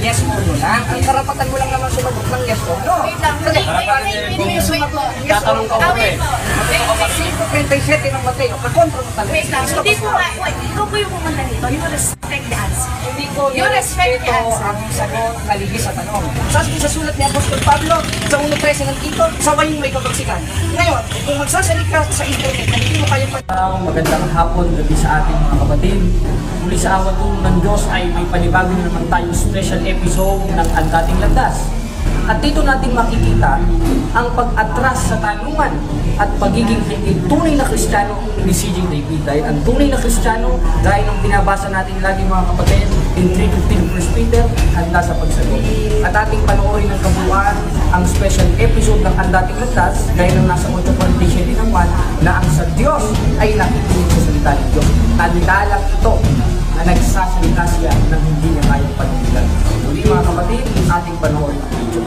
yes or no lang. Ang karapatan mo lang naman sumagot ng yes or no. Kasi kung yung sumagot ng yes or no, Mateo 5:37 ng Mateo, kakontra mo talaga. Wait lang, hindi po nga, ikaw po yung pumunta nito, you respect the answer. Hindi ko respeto ang sagot kaligi sa tanong. Sabi sa sulat ni Apostol Pablo, sa 1:13 ng Tito, sawayin mo ikapagsikan. Ngayon, kung magsasalik ka sa internet, hindi mo kaya Magandang hapon gabi sa ating mga kapatid. Muli sa awa ng Diyos ay may panibago na naman tayong special episode ng Ang Dating Landas. At dito natin makikita ang pag-atras sa tanungan at pagiging tunay na Kristiyano ni CJ David. Dahil ang tunay na Kristiyano, gaya ng binabasa natin lagi mga kapatid, in 3:15 1 Peter, handa sa pagsagot. At ating panoorin ng kabuluhan ang special episode ng Ang Dating Landas, gaya ng nasa 8:47 ng 1, na ang sa Diyos ay nakikinig sa salita ng Diyos. Tandalang ito na nagsasalita siya ng hindi niya kayang panindigan. Muli mga kapatid, ating panoorin ang video.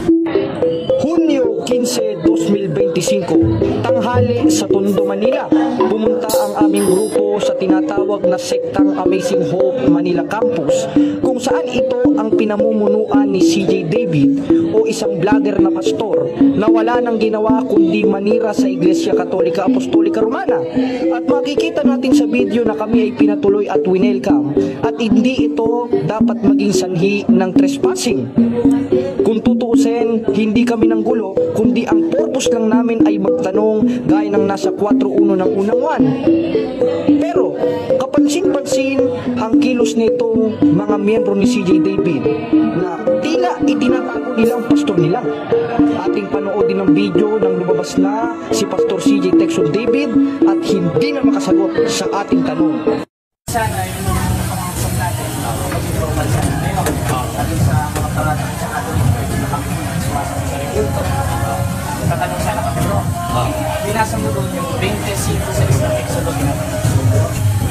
Hunyo 15, 2025, tanghali sa Tondo, Manila, pumunta ang aming grupo sa tinatawag na sektang Amazing Hope Manila Campus, kung saan ito ang pinamumunuan ni CJ David o isang vlogger na pastor na wala nang ginawa kundi manira sa Iglesia Katolika Apostolika Romana. At makikita natin sa video na kami ay pinatuloy at winelcome at hindi ito dapat maging sanhi ng trespassing. Kung tutuusin, hindi kami ng gulo, kundi ang purpose lang namin ay magtanong gaya ng nasa 4:1 ng unang 1. Pero, kapansin-pansin ang kilos nitong mga miyembro ni CJ David na tila itinatago nila ang pastor nila. Ating panoodin ang video ng lumabas na si Pastor CJ Texon David at hindi na makasagot sa ating tanong. sana yung mga pangasap natin, mag-informal sana. Ngayon, sabi sa mga paratang sa Catholic Church na kami sumasama sa rekulto. Tatanong sana kami bro. Binasa mo doon yung 25 sa isang Exodo.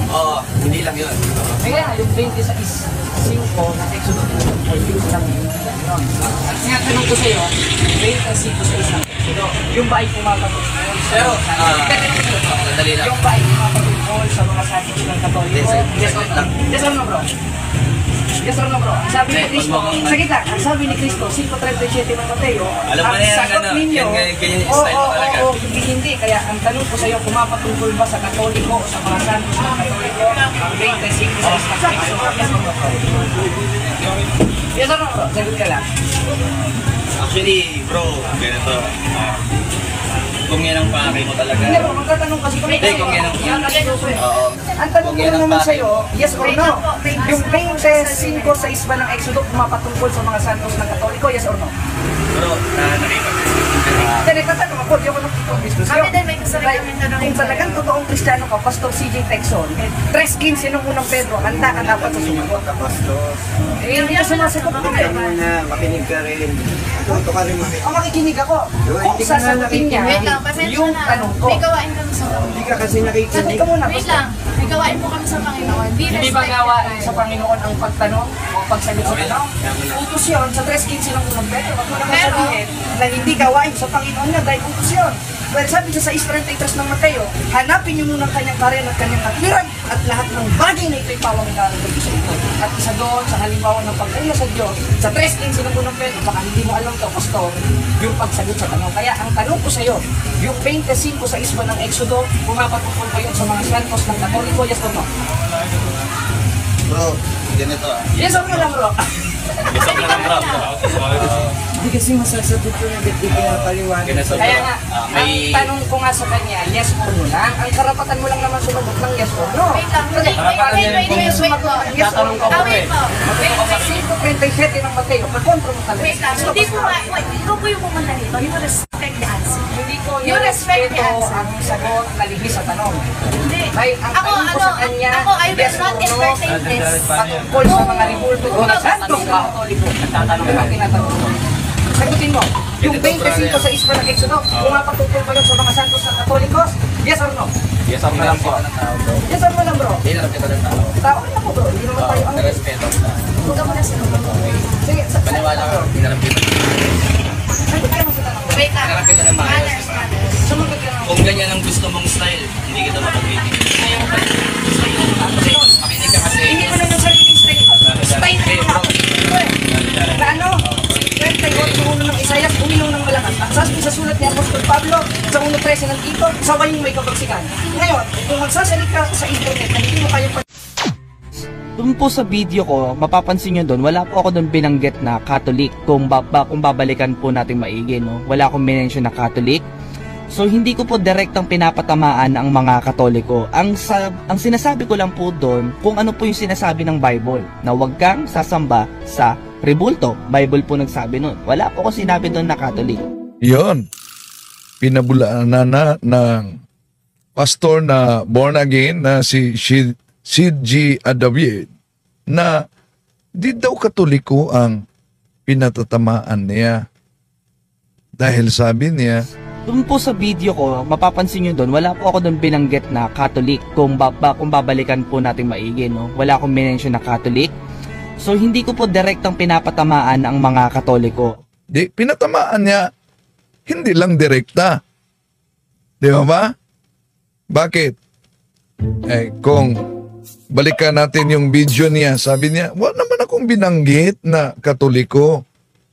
Oo, hindi lang yun. Kaya yung 26:5 na Exodo, ay yung lang yun. At sinatanong ko sa'yo, 25 sa isang Exodo, yung ba ay pumapatungkol? Pero, madali lang. Yung ba ay pumapatungkol sa mga sabi ng Katoliko? Yes or no? Yes or no bro? Yes or no bro? Ang sabi ni Cristo, sa kita, ang sabi ni Cristo, 5:37 ng Mateo, alam mo ang na yan, sagot ano, ninyo, ganyan yung style mo talaga. hindi. Kaya ang tanong ko sa iyo, pumapatungkol ba sa Katoliko o sa mga santos ng Katoliko, ang 25 sa isang Exodo? Yes or no bro? Sagot ka lang. Actually, bro, ganito. Kung yan ang pakay mo talaga. Hindi bro, magtatanong kasi kami. Hindi, kung yan ang Oo. Ang tanong ko naman sa'yo, yes or no? Yung 25 sa isba ng Exodo, pumapatungkol sa mga santos ng Katoliko, yes or no? Bro, nakikita. Hindi, nagtatanong ako, di ako nakikipag-discuss. Kami din may kasali kami tanong. Kung talagang totoong Kristiyano ka, Pastor CJ Texon, 3:15 nung unang Pedro, handa ka dapat sa sumagot. Eh, hindi ka sumasagot ko eh. Makinig ka rin. Tuto ka rin makinig. Ang makikinig ako, kung sasagutin niya, Wait lang, pasensya yung na. tanong ko. May gawain kami sa Panginoon. Hindi ka kasi nakikinig. Sandali ka muna, Wait Pastor. lang, may gawain po kami sa Panginoon. Hindi ba gawain sa Panginoon ang pagtanong o pagsagot sa tanong? Utos yun sa 3:15 ng unang Pedro. Wag mo naman Pero- sabihin na hindi gawain sa Panginoon niya dahil utos yun. Well, sabi sa 6:33 ng Mateo, hanapin niyo muna ang kanyang karyan at kanyang katwiran at lahat ng bagay na ito'y pawang ilalagay sa inyo. At isa doon sa halimbawa ng pag-una sa Diyos, sa 3:15 ng unang Pedro, baka hindi mo alam to, Pastor, yung pagsagot sa tanong. Kaya ang tanong ko sa iyo, yung 25 sa isba ng Exodo, pumapatungkol ba yun sa mga santos ng Katoliko? Yes or no? Bro, ganito. Yes or no lang bro? Gusto ko lang, bro. Hindi kasi masasagot ko na hindi pinapaliwanag. Ganito, bro. Kaya nga, May... ang tanong ko nga sa kanya, yes or no lang. Ang karapatan mo lang naman sumagot ng yes or no. Wait lang, Kasi wait po. yes or no. Wait po. 5:27 ng Mateo, kakontra mo talaga. Wait lang, hindi po nga, ikaw po yung pumunta nito, you respect the answer. Hindi ko You respect the nirespeto answer. ang sagot kaligi sa tanong. Hindi. Dahil ang Ako, tanong ko sa kanya, ako, I yes will not or no, entertain this. patungkol sa mga ribulto o mga santos na Katoliko. Tatanong ko ang tinatanong ko. Sagutin mo, yung 25 sa ispa ng Exodo, pumapatungkol ba yun sa mga santos na Katolikos? Yes or no? Yes, ako na lang po. Yes or no lang bro? Hindi lang kita ng tao. Tao na po bro, hindi naman tayo ang... Respeto. Huwag mo na sinunod. Sige, Paniwala ko, hindi na lang kita. sagot ka mo sa tanong. Wait lang. Harap kita ng maayos. Manners, manners. Sumagot ka na. Kung ganyan ang gusto mong style, hindi kita mapag-meeting. Makinig ka kasi. Hindi mo na yung sariling style. Style na yung mga kapatid ko eh. Na 13 nandito, sabay yung may kapagsikan. Ngayon, kung magsasalit ka sa internet, hindi mo kaya Doon po sa video ko, mapapansin nyo doon, wala po ako doon binanggit na Catholic. Kung babalikan po natin maigi, no? Wala akong minention na Catholic. So hindi ko po direktang pinapatamaan ang mga Katoliko. Ang sinasabi ko lang po doon, kung ano po yung sinasabi ng Bible, na huwag kang sasamba sa rebulto. Bible po nagsabi noon. Wala po ako sinabi doon na Catholic. Yon. Pinabulaan na ng pastor na born again na si Sid G. David na di daw Katoliko ang pinatatamaan niya. Dahil sabi niya, Doon po sa video ko, mapapansin nyo doon, wala po ako doon binanggit na Catholic. Kung babalikan po natin maigi, no? Wala akong minention na Catholic. So hindi ko po direktang pinapatamaan ang mga Katoliko. di, pinatamaan niya, hindi lang direkta. Di ba? Bakit? Kung balikan natin yung video niya, sabi niya, wala naman akong binanggit na Katoliko.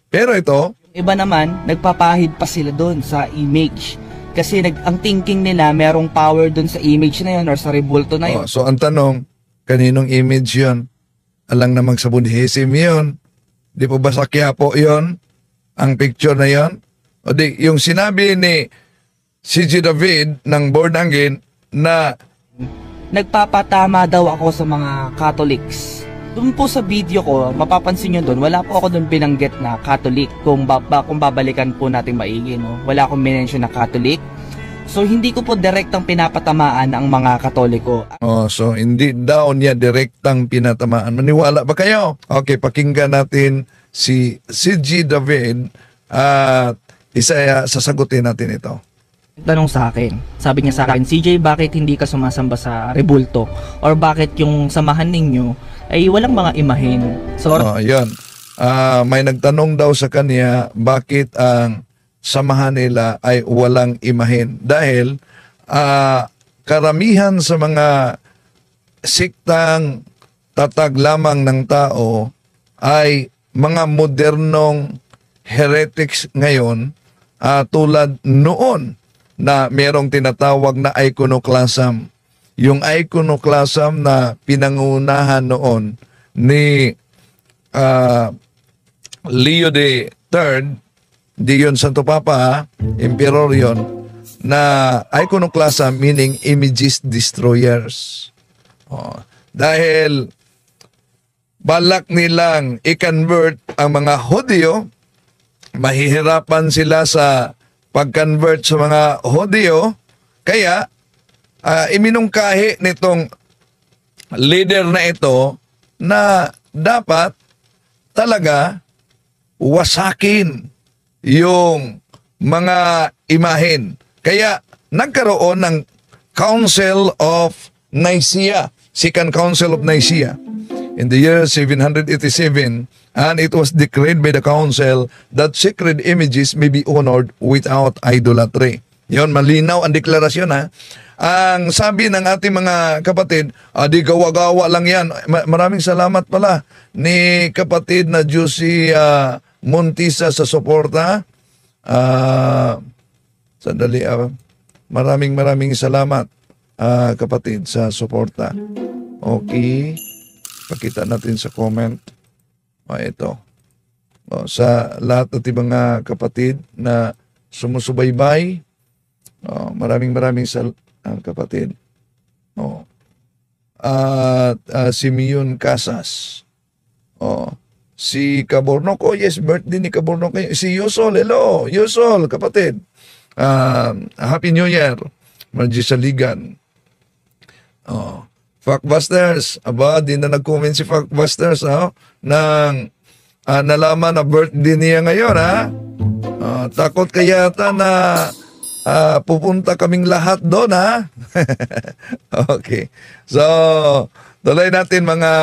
Pero ito, Iba naman, nagpapahid pa sila doon sa image. Kasi ang thinking nila, merong power doon sa image na yun or sa rebulto na yun. so ang tanong, kaninong image yon? Alang namang sa Buddhism yon? Di po ba sa Quiapo yon? Ang picture na yon? O di, yung sinabi ni C.G. David ng born again na Nagpapatama daw ako sa mga Catholics. Doon po sa video ko, mapapansin nyo doon, wala po ako doon binanggit na Catholic. Kung babalikan po natin maigi, no? Wala akong minention na Catholic. So hindi ko po direktang pinapatamaan ang mga Katoliko. so hindi daw niya direktang pinatamaan. Maniwala ba kayo? Okay, pakinggan natin si C.G. David at sasagutin natin ito. Tanong sa akin, sabi niya sa akin, CJ, bakit hindi ka sumasamba sa rebulto? Or bakit yung samahan ninyo ay walang mga imahen? So, Yun. May nagtanong daw sa kanya bakit ang samahan nila ay walang imahen. Dahil karamihan sa mga siktang tatag lamang ng tao ay mga modernong heretics ngayon tulad noon na merong tinatawag na iconoclasm. Yung iconoclasm na pinangunahan noon ni Leo III, di yun Santo Papa, Emperor yun, na iconoclasm meaning images destroyers. Dahil balak nilang i-convert ang mga Hudyo, mahihirapan sila sa pag-convert sa mga Hudyo, kaya iminungkahi nitong leader na ito na dapat talaga wasakin yung mga imahen. Kaya nagkaroon ng Council of Nicaea, Second Council of Nicaea, in the year 787, and it was decreed by the council that sacred images may be honored without idolatry. Yon, malinaw ang deklarasyon ha. Ang sabi ng ating mga kapatid, di gawa-gawa lang yan. Maraming salamat pala ni kapatid na Juicy Montisa sa suporta. Sandali, maraming salamat kapatid sa suporta. Okay. Pakita natin sa comment. Ito. Sa lahat ng mga kapatid na sumusubaybay, maraming kapatid. At si Mion Casas. Si Cabornoco, yes, birthday ni Cabornoco. Si Yusol, hello, Yusol, kapatid. Happy New Year. Margie Saligan. Fuckbusters, di na nag-comment si Fuckbusters nang nalaman na birthday niya ngayon takot kaya yata na pupunta kaming lahat doon Okay, so tuloy natin mga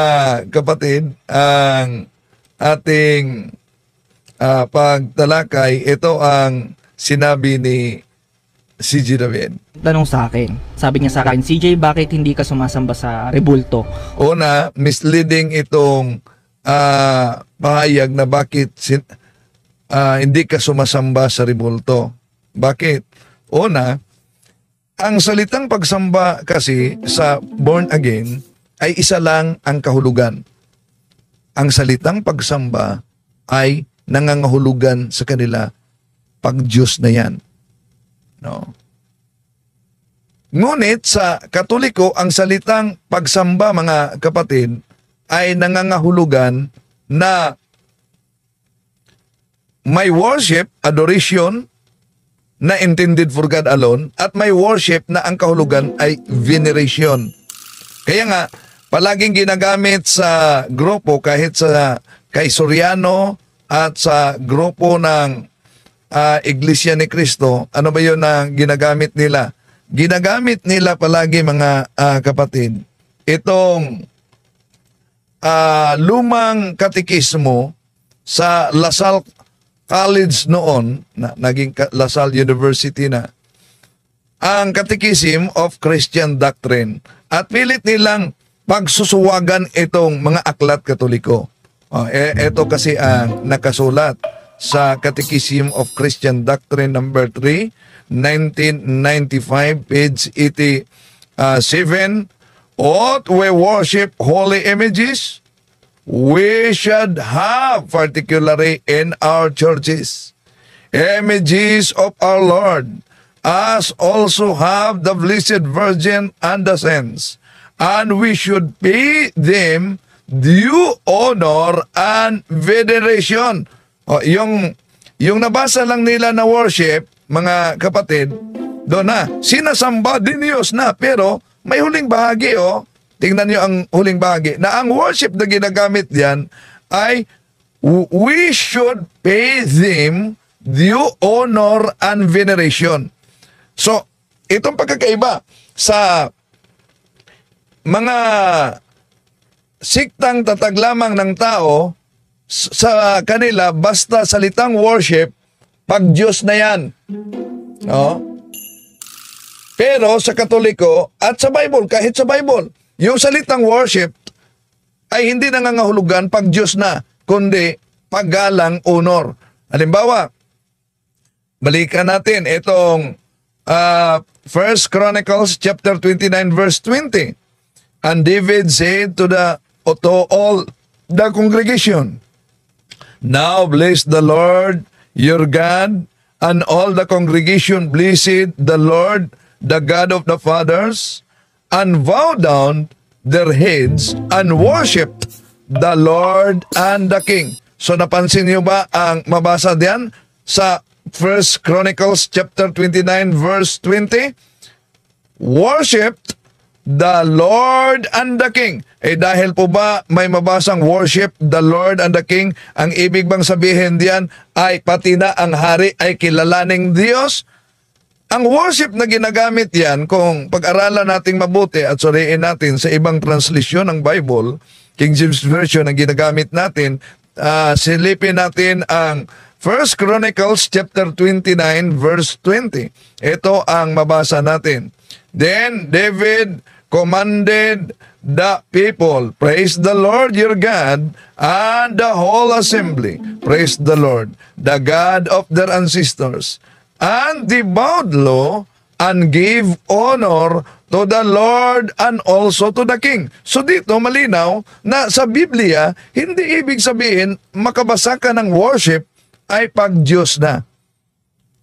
kapatid ang ating pagtalakay. Ito ang sinabi ni C.G. David. Tanong sa akin, sabi niya sa akin, CJ, bakit hindi ka sumasamba sa rebulto? Una, misleading itong pahayag na bakit hindi ka sumasamba sa rebulto. Bakit? Una, ang salitang pagsamba kasi sa born again ay isa lang ang kahulugan. Ang salitang pagsamba ay nangangahulugan sa kanila pag Diyos na yan. No? Ngunit sa Katoliko, ang salitang pagsamba, mga kapatid, ay nangangahulugan na may worship, adoration, na intended for God alone, at may worship na ang kahulugan ay veneration. Kaya nga, palaging ginagamit sa grupo, kahit sa kay Soriano at sa grupo ng Iglesia ni Cristo, ano ba yun na ginagamit nila? Ginagamit nila palagi, mga kapatid, itong lumang katekismo sa Lasal College noon, naging Lasal University na, ang Catechism of Christian Doctrine. At pilit nilang pagsusuwagan itong mga aklat Katoliko. Ito kasi ang nakasulat sa Catechism of Christian Doctrine number 3, 1995, page 87. Ought we worship holy images? We should have, particularly in our churches, images of our Lord, as also have the Blessed Virgin and the saints, and we should pay them due honor and veneration. Yung nabasa lang nila na worship, mga kapatid, doon na, sinasamba din Diyos na, pero may huling bahagi, tingnan niyo ang huling bahagi, na ang worship na ginagamit diyan ay we should pay them due honor and veneration. So, itong pagkakaiba sa mga siktang tatag lamang ng tao, sa kanila, basta salitang worship, pag Diyos na yan. Pero sa Katoliko at sa Bible, kahit sa Bible, yung salitang worship ay hindi nangangahulugan pag Diyos na, kundi paggalang, honor. Halimbawa, balikan natin itong 1 Chronicles chapter 29 verse 20. And David said to all the congregation, "Now bless the Lord your God." And all the congregation blessed the Lord, the God of the fathers, and bowed down their heads and worshipped the Lord and the King. So napansin niyo ba ang mabasa diyan sa 1 Chronicles chapter 29 verse 20? Worshipped the Lord and the King. Dahil po ba may mabasang worship the Lord and the King, ang ibig bang sabihin diyan ay pati na ang hari ay kilalaning Diyos? Ang worship na ginagamit yan, kung pag-aralan nating mabuti at suriin natin sa ibang translisyon ng Bible, King James Version ang ginagamit natin, silipin natin ang 1 Chronicles chapter 29 verse 20. Ito ang mabasa natin. Then David commanded the people, "Praise the Lord your God," and the whole assembly, "Praise the Lord, the God of their ancestors." And they bowed low and gave honor to the Lord and also to the King. So dito malinaw na sa Biblia, hindi ibig sabihin makabasa ka ng worship ay pag Diyos na.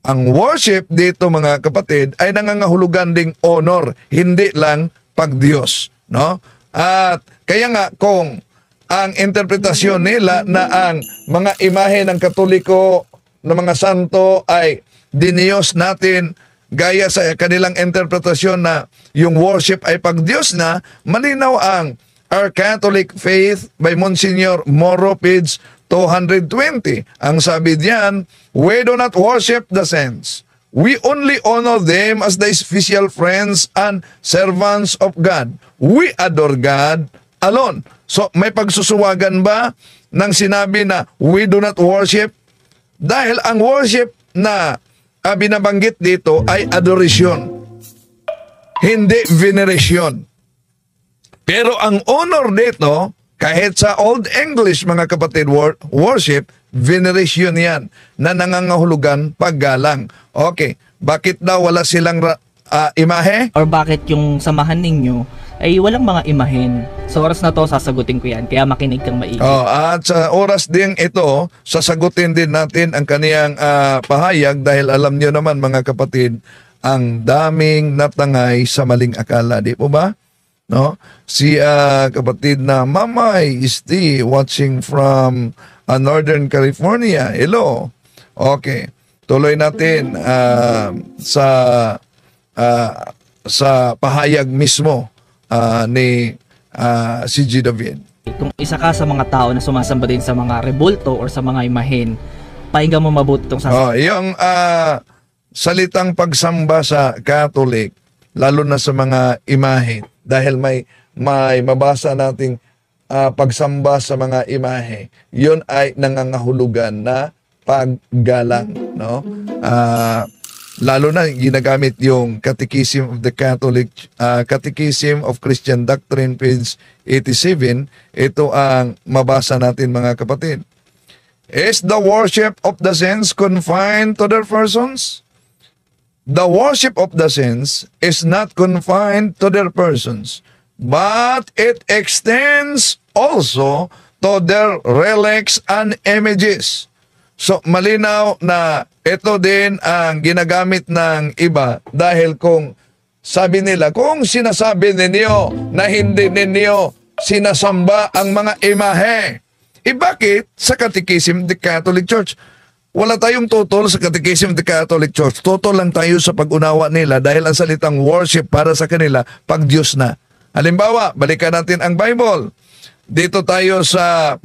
Ang worship dito, mga kapatid, ay nangangahulugan ding honor, hindi lang pag Diyos, no? At kaya nga kung ang interpretasyon nila na ang mga imahe ng Katoliko na mga santo ay diniyos natin, gaya sa kanilang interpretasyon na yung worship ay pag Diyos na, malinaw ang Our Catholic Faith by Monsignor Moro, page 220. Ang sabi diyan, "We do not worship the saints. We only honor them as the official friends and servants of God. We adore God alone." So, may pagsusuwagan ba ng sinabi na we do not worship? Dahil ang worship na binabanggit dito ay adoration, hindi veneration. Pero ang honor dito, kahit sa Old English, mga kapatid, worship, veneration yan, na nangangahulugan paggalang. Okay, bakit daw wala silang imahe? Or bakit yung samahan ninyo ay walang mga imahen? Sa oras na to, sasagutin ko yan. Kaya makinig kang maigi. At sa oras ding ito, sasagutin din natin ang kaniyang pahayag dahil alam niyo naman mga kapatid, ang daming natangay sa maling akala. Di po ba? No? Si kapatid na Mamay Isti watching from Northern California. Hello. Okay. Tuloy natin sa pahayag mismo ni si G. David. Kung isa ka sa mga tao na sumasamba din sa mga rebulto or sa mga imahen, pakinggan mo mabuti itong Yung salitang pagsamba sa Catholic, lalo na sa mga imahe, dahil may mabasa nating pagsamba sa mga imahe, yun ay nangangahulugan na paggalang, no? Lalo na ginagamit yung Catechism of the Catholic, Catechism of Christian Doctrine, page 87. Ito ang mabasa natin mga kapatid. Is the worship of the saints confined to their persons? The worship of the saints is not confined to their persons, but it extends also to their relics and images. So, malinaw na ito din ang ginagamit ng iba dahil kung sabi nila, kung sinasabi ninyo na hindi ninyo sinasamba ang mga imahe, bakit sa Catechism of the Catholic Church? Wala tayong tutol sa Catechism of the Catholic Church. Tutol lang tayo sa pag-unawa nila dahil ang salitang worship para sa kanila, pag-Diyos na. Halimbawa, balikan natin ang Bible. Dito tayo sa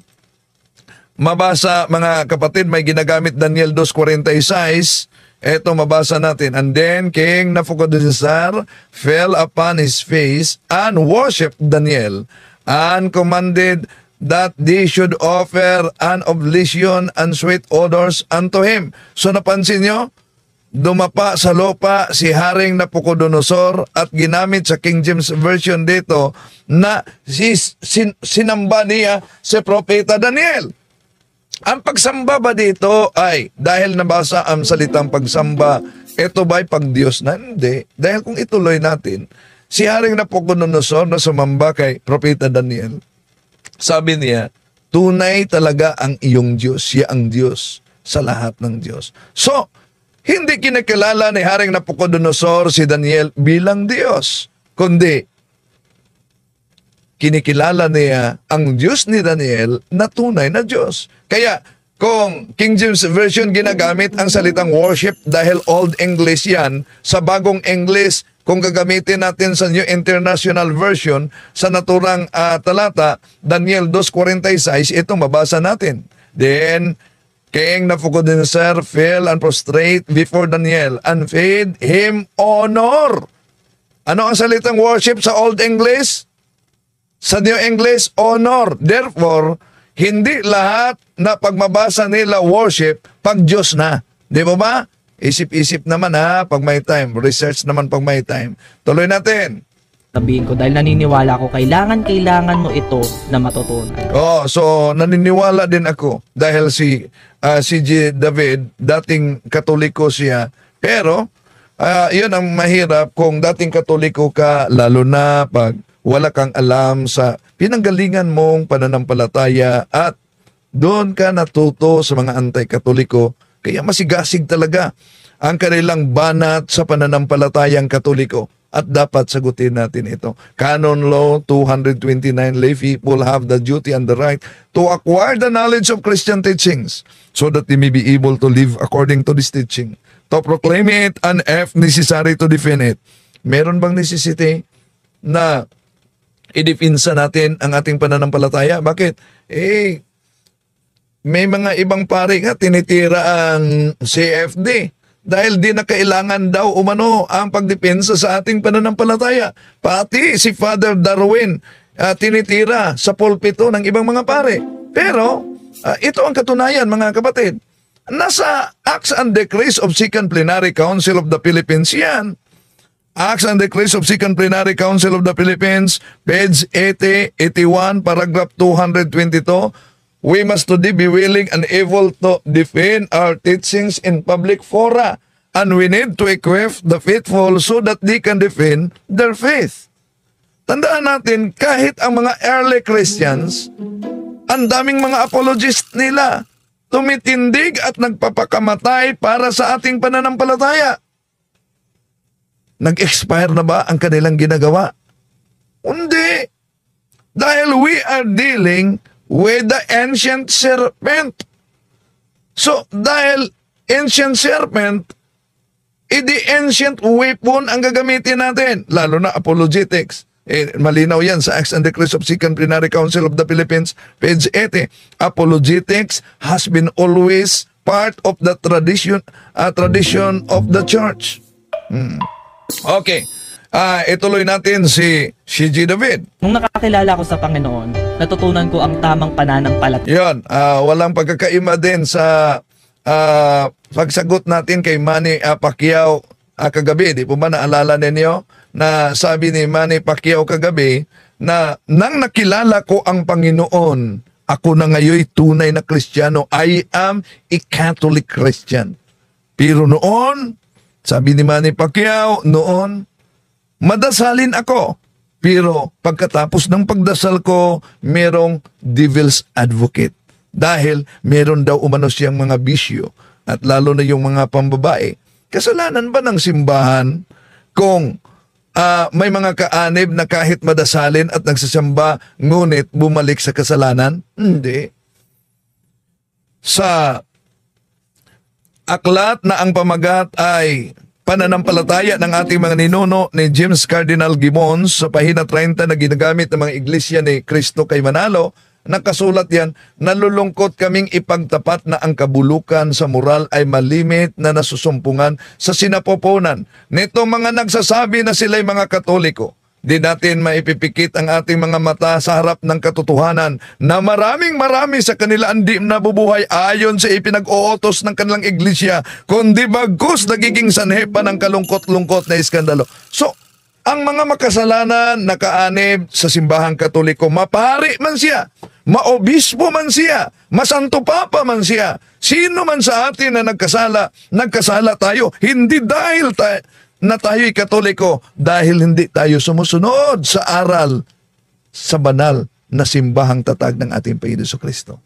mabasa, mga kapatid, may ginagamit Daniel 2:46. Ito mabasa natin. And then King Nebuchadnezzar fell upon his face and worshipped Daniel and commanded that they should offer an oblation and sweet odors unto him. So napansin nyo, dumapa sa lupa si Haring Nabucodonosor at ginamit sa King James Version dito na sinamba niya si Propeta Daniel. Ang pagsamba ba dito ay dahil nabasa ang salitang pagsamba, ito ba'y pag-Diyos na? Hindi. Dahil kung ituloy natin, si Haring Nabucodonosor na sumamba kay Propeta Daniel, sabi niya, tunay talaga ang iyong Diyos. Siya ang Diyos sa lahat ng Diyos. So, hindi kinakilala ni Haring Nabucodonosor si Daniel bilang Diyos, kundi kinikilala niya ang Diyos ni Daniel na tunay na Diyos. Kaya, kung King James Version ginagamit ang salitang worship dahil Old English yan, sa bagong English, kung gagamitin natin sa New International Version, sa naturang talata, Daniel 2:46, ito mabasa natin. Then, King Nebuchadnezzar fell and prostrate before Daniel and paid him honor. Ano ang salitang worship sa Old English? Sa New English, honor. Therefore, hindi lahat na pagmabasa nila worship, pag-Diyos na. Di ba ba? Isip-isip naman pag may time. Research naman pag may time. Tuloy natin. Sabihin ko dahil naniniwala ko, kailangan mo ito na matutunan. So naniniwala din ako dahil si G. David, dating Katoliko siya. Pero, yun ang mahirap kung dating Katoliko ka, lalo na pag wala kang alam sa pinanggalingan mong pananampalataya at doon ka natuto sa mga anti-Katoliko. Kaya masigasig talaga ang kanilang banat sa pananampalatayang Katoliko at dapat sagutin natin ito. Canon Law 229, lay people have the duty and the right to acquire the knowledge of Christian teachings so that they may be able to live according to this teaching, to proclaim it, and if necessary to defend it. Meron bang necessity na idefensa natin ang ating pananampalataya? Bakit? May mga ibang pari nga tinitira ang CFD dahil di na kailangan daw umano ang pagdepensa sa ating pananampalataya. Pati si Father Darwin tinitira sa pulpito ng ibang mga pare. Pero ito ang katunayan, mga kapatid. Nasa Acts and Decrees of Second Plenary Council of the Philippines yan. Acts and Decrees of Second Plenary Council of the Philippines, page 80, 81, paragraph 222, we must today be willing and able to defend our teachings in public fora. And we need to equip the faithful so that they can defend their faith. Tandaan natin, kahit ang mga early Christians, ang daming mga apologists nila, tumitindig at nagpapakamatay para sa ating pananampalataya. Nag-expire na ba ang kanilang ginagawa? Hindi. Dahil we are dealing with the ancient serpent. So, dahil ancient serpent, the ancient weapon ang gagamitin natin, lalo na apologetics. Malinaw yan sa Acts and Decrees of Second Plenary Council of the Philippines, page 80. Apologetics has been always part of the tradition of the church. Okay. Ituloy natin si G. David. Nung nakakilala ko sa Panginoon, natutunan ko ang tamang pananampalataya. Yun, walang pagkakaima din sa pagsagot natin kay Manny Pacquiao kagabi. Di po ba naalala ninyo na sabi ni Manny Pacquiao kagabi na nang nakilala ko ang Panginoon, ako na ngayon tunay na Kristiyano. I am a Catholic Christian. Pero noon, sabi ni Manny Pacquiao, noon, madasalin ako. Pero pagkatapos ng pagdasal ko, merong devil's advocate. Dahil meron daw umano siyang mga bisyo at lalo na yung mga pambabae. Kasalanan ba ng simbahan kung may mga kaanib na kahit madasalin at nagsasamba ngunit bumalik sa kasalanan? Hindi. Sa aklat na ang pamagat ay pananampalataya ng ating mga ninuno ni James Cardinal Gibbons sa pahina 30 na ginagamit ng mga iglesia ni Cristo kay Manalo, nakasulat yan, nalulungkot kaming ipagtapat na ang kabulukan sa moral ay malimit na nasusumpungan sa sinapoponan. Nito mga nagsasabi na sila'y mga Katoliko, di natin maipipikit ang ating mga mata sa harap ng katotohanan na marami sa kanila hindi nabubuhay ayon sa ipinag-uutos ng kanilang iglesia, kundi bagkus nagiging sanhe pa ng kalungkot-lungkot na iskandalo. So, ang mga makasalanan na kaanib sa simbahang Katoliko, mapari man siya, maobispo man siya, masanto papa man siya, sino man sa atin na nagkasala tayo, hindi dahil na tayo'y Katoliko, dahil hindi tayo sumusunod sa aral sa banal na simbahang tatag ng ating Panginoon Jesucristo.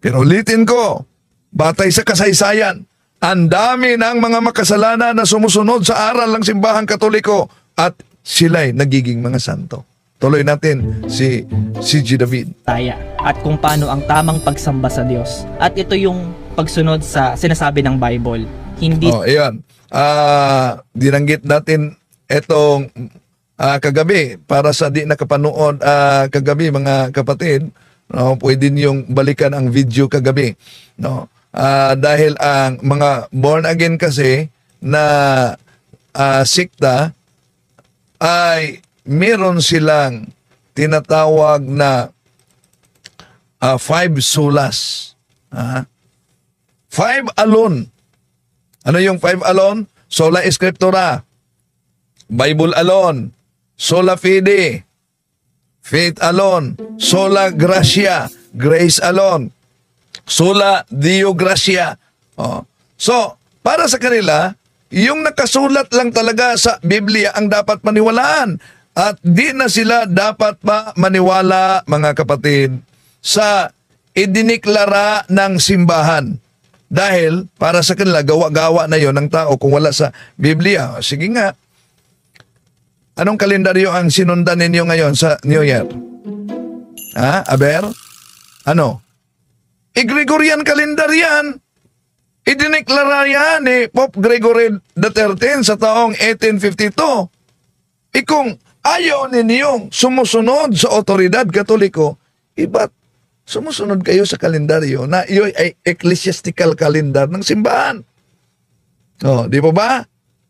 Pero ulitin ko, batay sa kasaysayan, ang dami ng mga makasalanan na sumusunod sa aral ng simbahang Katoliko at sila'y nagiging mga santo. Tuloy natin si G. David. At kung paano ang tamang pagsamba sa Diyos. At ito yung pagsunod sa sinasabi ng Bible. Hindi Ayan. Dinanggit natin itong kagabi para sa di nakapanood kagabi mga kapatid. No, pwede niyong balikan ang video kagabi. No? Dahil ang mga born again kasi na sikta ay meron silang tinatawag na 5 solas. 5 alone. Ano yung 5 alone? Sola Scriptura, Bible alone, sola fide, faith alone, sola gratia, grace alone, sola Deo gratia. So, para sa kanila, yung nakasulat lang talaga sa Biblia ang dapat maniwalaan. At di na sila dapat pa maniwala, mga kapatid, sa idiniklara ng simbahan. Dahil para sa kanila, gawa-gawa na yon ng tao kung wala sa Biblia. Sige nga, anong kalendaryo ang sinundan ninyo ngayon sa New Year? Aber? Ano? Gregorian calendar yan. Idineklara yan ni Pope Gregory XIII sa taong 1852. Kung ayaw ninyong sumusunod sa otoridad Katoliko, iba't sumusunod kayo sa kalendaryo na iyon ay ecclesiastical calendar ng simbahan. Di po ba?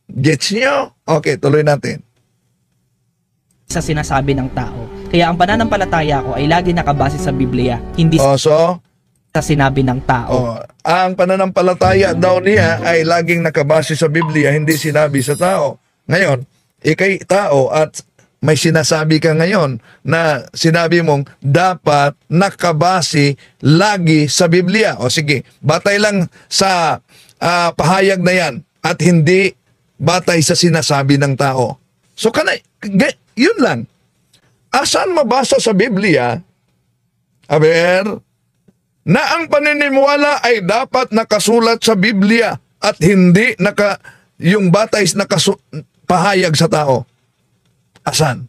Gets nyo? Okay, tuloy natin. sa sinasabi ng tao. Kaya ang pananampalataya ko ay lagi nakabase sa Biblia, hindi sa sinabi ng tao. Ang pananampalataya daw niya ay laging nakabase sa Biblia, hindi sinabi sa tao. Ngayon, ikay tao at may sinasabi ka ngayon na sinabi mong dapat nakabase lagi sa Biblia. O sige, batay lang sa pahayag na yan. at hindi batay sa sinasabi ng tao. So, yun lang. Asan mabasa sa Biblia, na ang paniniwala ay dapat nakasulat sa Biblia at hindi yung batay pahayag sa tao? Asan?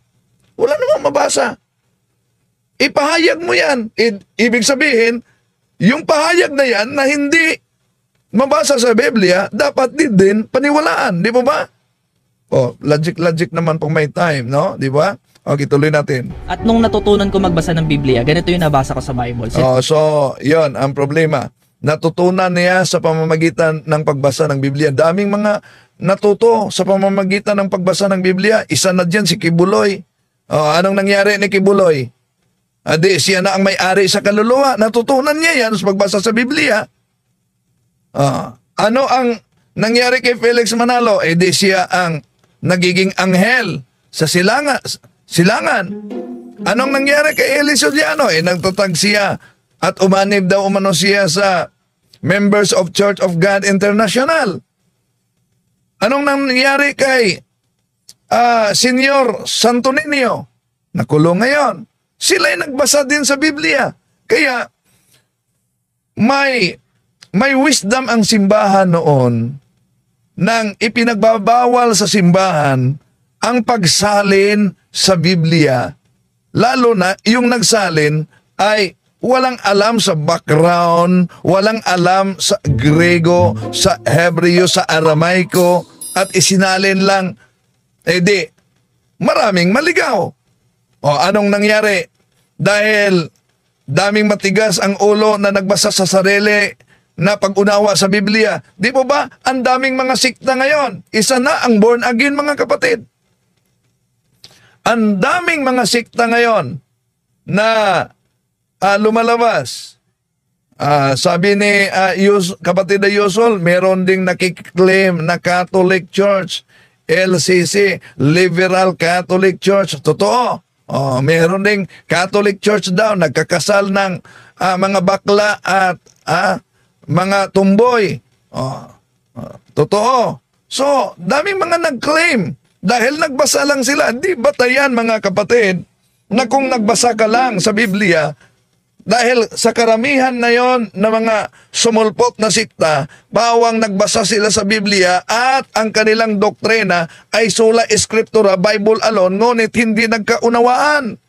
Wala namang mabasa. Ipahayag mo yan. Ibig sabihin, yung pahayag na yan na hindi mabasa sa Biblia, dapat din paniwalaan. Di ba? Logic naman pag may time, no? Di ba? Okay, tuloy natin. At nung natutunan ko magbasa ng Biblia, ganito yung nabasa ko sa Bible. So, yon ang problema. Natutunan niya sa pamamagitan ng pagbasa ng Biblia. Daming mga natuto sa pamamagitan ng pagbasa ng Biblia. Isa na dyan si Kibuloy. Anong nangyari ni Kibuloy? Siya na ang may-ari sa kaluluwa. Natutunan niya yan sa pagbasa sa Biblia. Ano ang nangyari kay Felix Manalo? Siya ang nagiging anghel sa silangan. Anong nangyari kay Eli Soriano? Nagtatag siya at umanib daw umano siya sa members of Church of God International. Anong nangyari kay Senyor Santo Niño? Nakulong ngayon. Sila'y nagbasa din sa Biblia. Kaya may wisdom ang simbahan noon nang ipinagbabawal sa simbahan ang pagsalin sa Biblia. Lalo na yung nagsalin ay walang alam sa background, walang alam sa Grego, sa Hebreo, sa Aramaiko, at isinalin lang, maraming maligaw. Anong nangyari? Dahil daming matigas ang ulo na nagbasa sa sarili na pag-unawa sa Biblia. Di po ba? Ang daming mga sikta ngayon. Isa na ang born again, mga kapatid. Ang daming mga sikta ngayon na lumalabas. Sabi ni kapatid na Yusol, meron ding nakiklaim na Catholic Church, LCC, Liberal Catholic Church. Totoo. Meron ding Catholic Church daw, nagkakasal ng mga bakla at mga tumboy. Totoo. So, daming mga nag-claim. Dahil nagbasa lang sila. Di batayan, mga kapatid, na kung nagbasa ka lang sa Biblia, dahil sa karamihan na yon na mga sumulpot na sikta, bawang nagbasa sila sa Biblia at ang kanilang doktrina ay sola scriptura, Bible alone, ngunit hindi nagkaunawaan.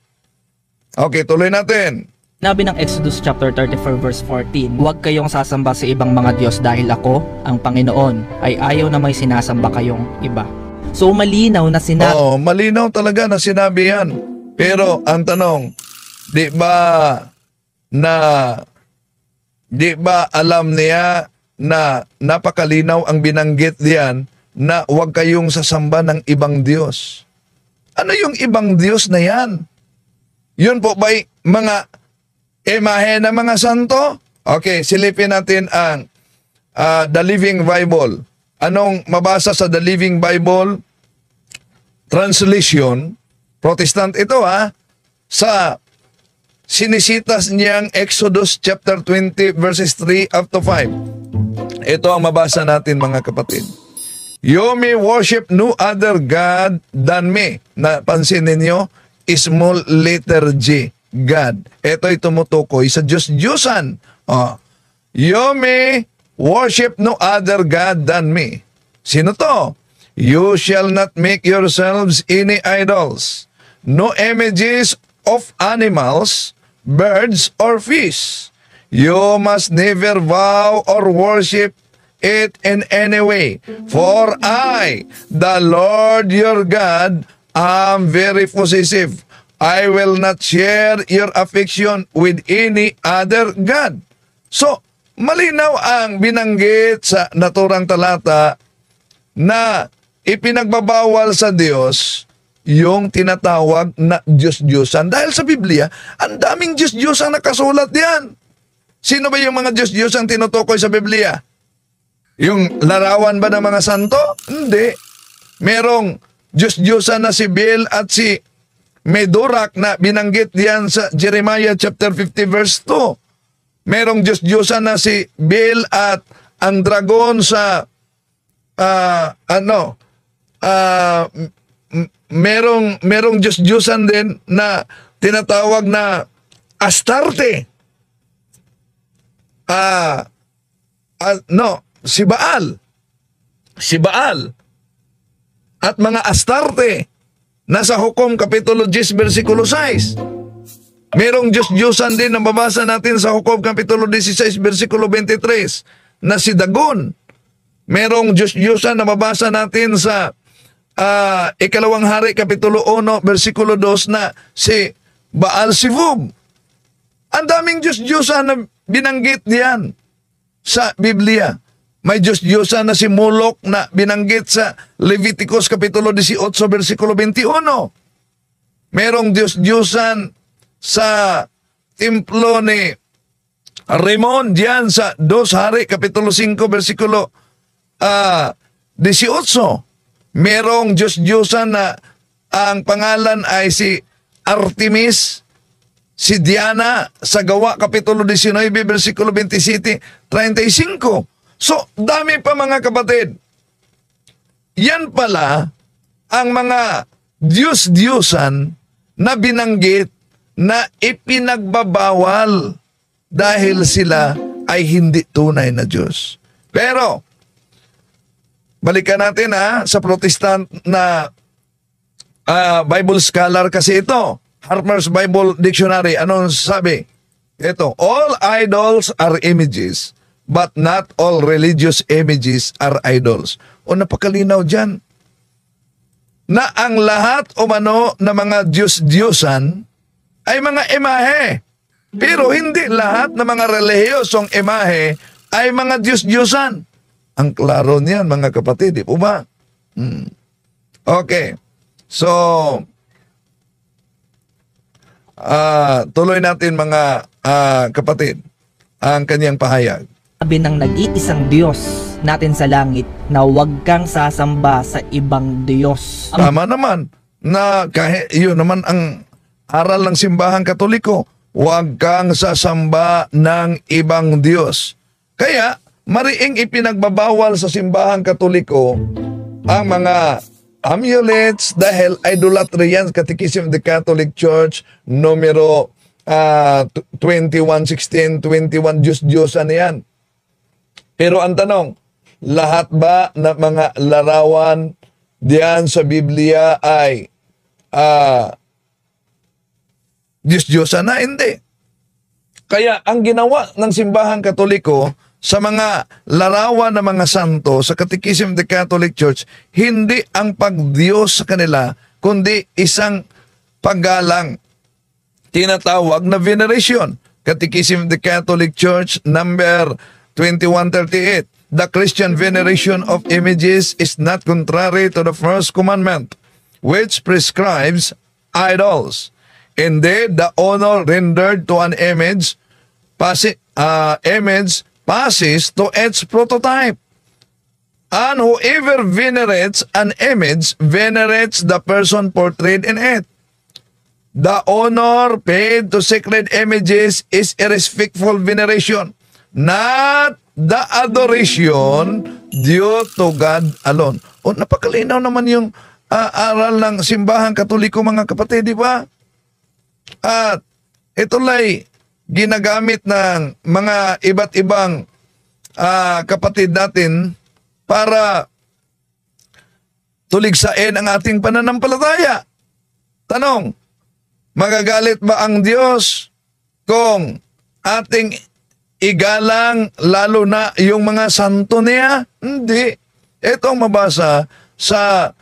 Okay, tuloy natin. Sinabi ng Exodus chapter 34 verse 14, huwag kayong sasamba sa ibang mga Diyos dahil ako, ang Panginoon, ay ayaw na may sinasamba kayong iba. So malinaw na sinabi. Malinaw talaga na sinabi yan. Pero ang tanong, di ba alam niya na napakalinaw ang binanggit diyan na huwag kayong sasamba ng ibang Diyos? Ano yung ibang Diyos na yan? Yun po ba'y mga imahe ng mga santo? Okay, silipin natin ang The Living Bible. Anong mabasa sa The Living Bible Translation? Protestant ito sa sinisitas niyang Exodus chapter 20 verses 3 up to 5. Ito ang mabasa natin, mga kapatid. You may worship no other God than me. Napansin ninyo? Small letter G, God. Ito'y tumutukoy sa Diyos-Diyosan. You may worship no other God than me. Sino to? You shall not make yourselves any idols, no images of animals, birds, or fish. You must never vow or worship it in any way. For I, the Lord your God, am very possessive. I will not share your affection with any other God. So, malinaw ang binanggit sa naturang talata na ipinagbabawal sa Diyos yung tinatawag na Diyos-Diyosan. Dahil sa Biblia, ang daming Diyos-Diyosan nakasulat diyan. Sino ba yung mga Diyos-Diyosan tinutukoy sa Biblia? Yung larawan ba ng mga santo? Hindi. Merong Diyos-Diyosan na si Baal at si Medorak na binanggit diyan sa Jeremiah chapter 50 verse 2. Merong Diyos-Diyosan na si Baal at ang dragon sa merong Diyos-Diyosan din na tinatawag na Astarte. Si Baal. Si Baal. At mga Astarte. Nasa Hukom Kapitulo 10, versikulo 6. Merong Diyos-Diyosan din na mabasa natin sa Hukom Kapitulo 16, versikulo 23 na si Dagon. Merong Diyos-Diyosan na mabasa natin sa Ikalawang Hari Kapitulo 1, versikulo 2 na si Baal-Zebub. Ang daming Diyos-Diyosan na binanggit diyan sa Biblia. May Diyos-Diyosan na si Moloch na binanggit sa Leviticus Kapitulo 18, versikulo 21. Merong Diyos-Diyosan sa templo ni Rimmon diyan sa 2 Hari Kapitulo 5, versikulo 18. Merong Diyos-Diyosan na ang pangalan ay si Artemis, si Diana sa Gawa Kapitulo 19, versikulo 27, 35. So, dami pa mga kapatid. Yan pala ang mga Diyos-Diyosan na binanggit na ipinagbabawal dahil sila ay hindi tunay na Diyos. Pero, balikan natin sa Protestant na Bible scholar kasi ito. Harper's Bible Dictionary. Anong sabi? Ito, all idols are images, but not all religious images are idols. O napakalinaw dyan. Na ang lahat umano na mga Diyos-Diyosan ay mga imahe. Pero hindi lahat na mga relihiyosong imahe ay mga Diyos-Diyosan. Ang klaro niyan mga kapatid, di po ba? Okay. So, tuloy natin mga kapatid ang kanyang pahayag. Sabi ng nag-iisang Diyos natin sa langit na huwag kang sasamba sa ibang Diyos. Tama naman na kahit yun naman ang aral ng simbahang Katoliko, huwag kang sasamba ng ibang Diyos. Kaya mariing ipinagbabawal sa simbahang Katoliko ang mga amulets dahil idolatry yan. Catechism of the Catholic Church numero 2116, 21 Diyos-Diyosan yan. Pero ang tanong, lahat ba na mga larawan diyan sa Biblia ay Diyos-Diyosan na? Hindi. Kaya ang ginawa ng simbahang Katoliko sa mga larawan ng mga santo sa Catechism of the Catholic Church, hindi ang pagdiyos sa kanila, kundi isang paggalang. Tinatawag na veneration. Catechism of the Catholic Church number 2138. The Christian veneration of images is not contrary to the first commandment, which prescribes idols. Indeed, the honor rendered to an image passes to its prototype. And whoever venerates an image venerates the person portrayed in it. The honor paid to sacred images is a respectful veneration, not the adoration due to God alone. O napakalinaw naman yung aral ng simbahang Katoliko mga kapatid, di ba? At ito'y ginagamit ng mga iba't ibang kapatid natin para tuligsain ang ating pananampalataya. Tanong, magagalit ba ang Diyos kung ating igalang lalo na yung mga santo niya? Hindi. Ito ang mabasa sa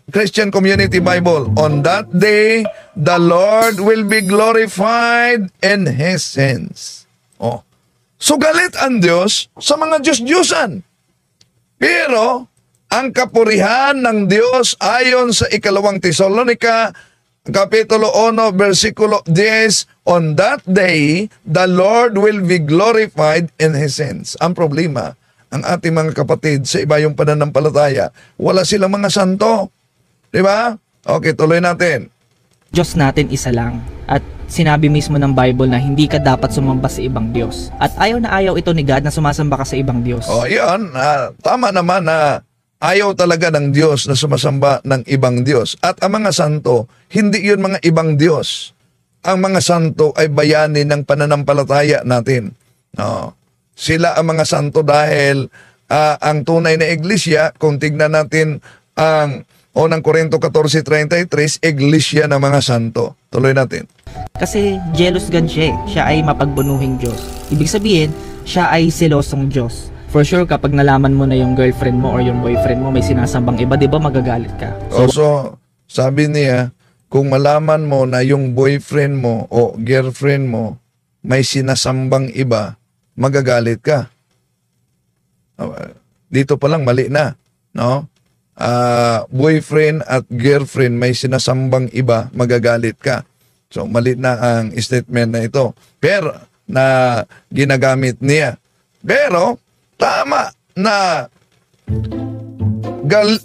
Christian Community Bible. On that day, the Lord will be glorified in His sins. Oh. So galit ang Diyos sa mga Diyos-Diyosan. Pero ang kapurihan ng Diyos ayon sa ikalawang Tesalonica Kapitulo 1, versikulo 10, on that day, the Lord will be glorified in His sins. Ang problema, ang ating mga kapatid sa iba yung pananampalataya, wala silang mga santo. Diba? Okay, tuloy natin. Diyos natin isa lang at sinabi mismo ng Bible na hindi ka dapat sumamba sa ibang Diyos. At ayaw na ayaw ito ni God na sumasamba ka sa ibang Diyos. O, yan. Tama naman na ayaw talaga ng Diyos na sumasamba ng ibang Diyos. At ang mga santo, hindi yun mga ibang Diyos. Ang mga santo ay bayani ng pananampalataya natin. No. Sila ang mga santo dahil ang tunay na iglesia, kung tignan natin ang unang Korinto 14:33, iglesia ng mga santo. Tuloy natin. Kasi jealous God siya eh. Siya ay mapagbunuhing Diyos. Ibig sabihin, siya ay selosong Diyos. For sure, kapag nalaman mo na yung girlfriend mo or yung boyfriend mo may sinasambang iba, di ba magagalit ka? So, sabi niya, kung malaman mo na yung boyfriend mo o girlfriend mo may sinasambang iba, magagalit ka. Dito pa lang mali na, no? Boyfriend at girlfriend may sinasambang iba, magagalit ka. So, mali na ang statement na ito. Pero, na ginagamit niya. Pero, tama na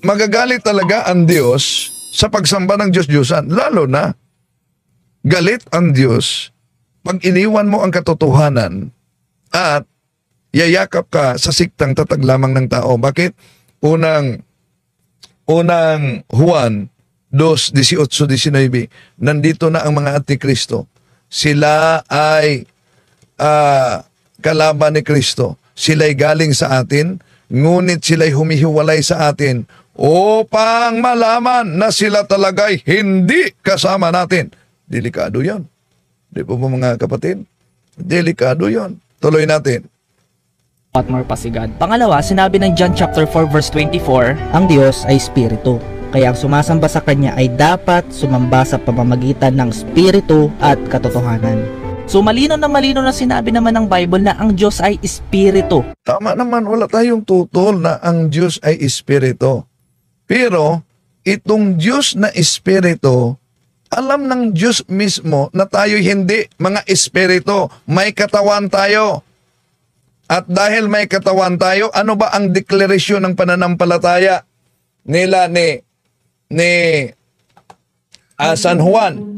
magagalit talaga ang Diyos sa pagsamba ng Diyos-Diyosan. Lalo na, galit ang Diyos pag iniwan mo ang katotohanan at yayakap ka sa siktang tatag lamang ng tao. Bakit? Unang Juan 2:18-19, nandito na ang mga antikristo. Sila ay kalaban ni Kristo. Sila'y galing sa atin, ngunit sila'y humihiwalay sa atin upang malaman na sila talaga'y hindi kasama natin. Delikado yon. Di po mga kapatid? Delikado yon. Tuloy natin. What more pa si God. Pangalawa, sinabi ng John chapter 4 verse 24, ang Diyos ay Espiritu. Kaya ang sumasamba sa Kanya ay dapat sumamba sa pamamagitan ng Espiritu at katotohanan. So malino na sinabi naman ng Bible na ang Diyos ay Espiritu. Tama naman, wala tayong tutol na ang Diyos ay Espiritu. Pero itong Diyos na Espiritu, alam ng Diyos mismo na tayo hindi mga Espiritu, may katawan tayo. At dahil may katawan tayo, ano ba ang deklarasyon ng pananampalataya nila ni San Juan?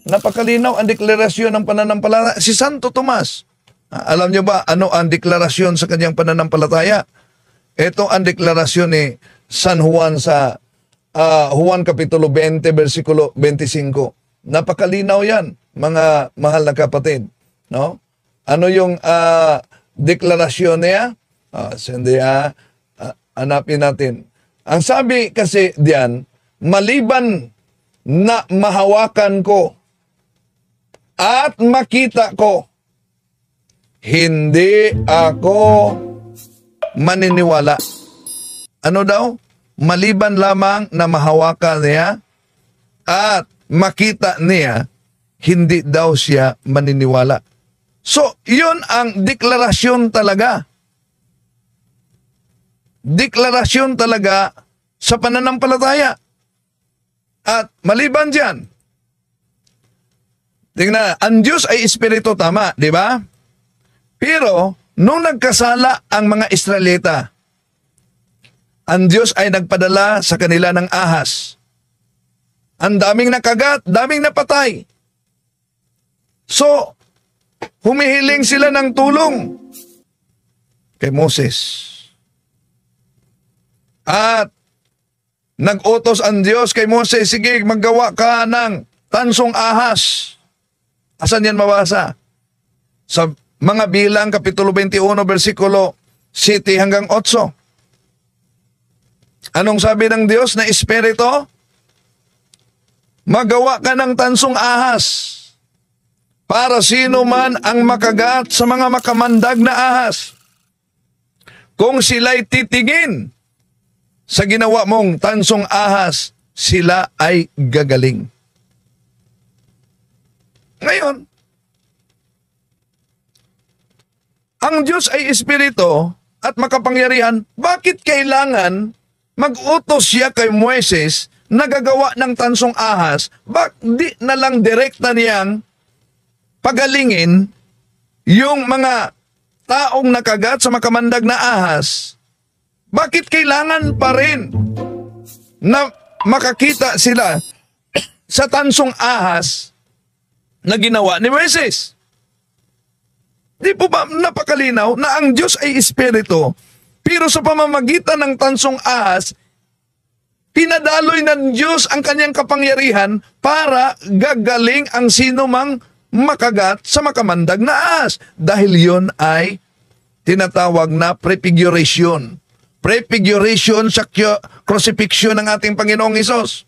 Napakalinaw ang deklarasyon ng pananampalataya. Si Santo Tomas, alam niyo ba ano ang deklarasyon sa kanyang pananampalataya? Ito ang deklarasyon ni San Juan sa Juan Kapitulo 20, versikulo 25. Napakalinaw yan, mga mahal na kapatid. No? Ano yung deklarasyon niya? Hanapin natin. Ang sabi kasi diyan, maliban na mahawakan ko at makita ko, hindi ako maniniwala. Ano daw? Maliban lamang na mahawakan niya at makita niya, hindi daw siya maniniwala. So, yun ang deklarasyon talaga. Deklarasyon talaga sa pananampalataya. At maliban dyan, tingnan, ang Diyos ay Espiritu, tama, di ba? Pero, nung nagkasala ang mga Israelita, ang Diyos ay nagpadala sa kanila ng ahas. Ang daming nakagat, daming napatay. So, humihiling sila ng tulong kay Moses. At nag-utos ang Diyos kay Moses, sige, maggawa ka ng tansong ahas. Asan yan mabasa? Sa mga Bilang, Kapitulo 21, versikulo 7 hanggang 8. Anong sabi ng Diyos na Espiritu? Magawa ka ng tansong ahas para sino man ang makagat sa mga makamandag na ahas. Kung sila'y titingin sa ginawa mong tansong ahas, sila ay gagaling. Ngayon, ang Diyos ay Espiritu at makapangyarihan, bakit kailangan mag-utos siya kay Moises na gagawa ng tansong ahas? Di na lang direkta niyang pagalingin yung mga taong nakagat sa makamandag na ahas? Bakit kailangan pa rin na makakita sila sa tansong ahas na ginawa ni Moises. Di po ba napakalinaw na ang Diyos ay espiritu, pero sa pamamagitan ng tansong ahas, pinadaloy ng Diyos ang kanyang kapangyarihan para gagaling ang sino mang makagat sa makamandag na ahas. Dahil yon ay tinatawag na prefiguration. Prefiguration sa crucifixion ng ating Panginoong Hesus.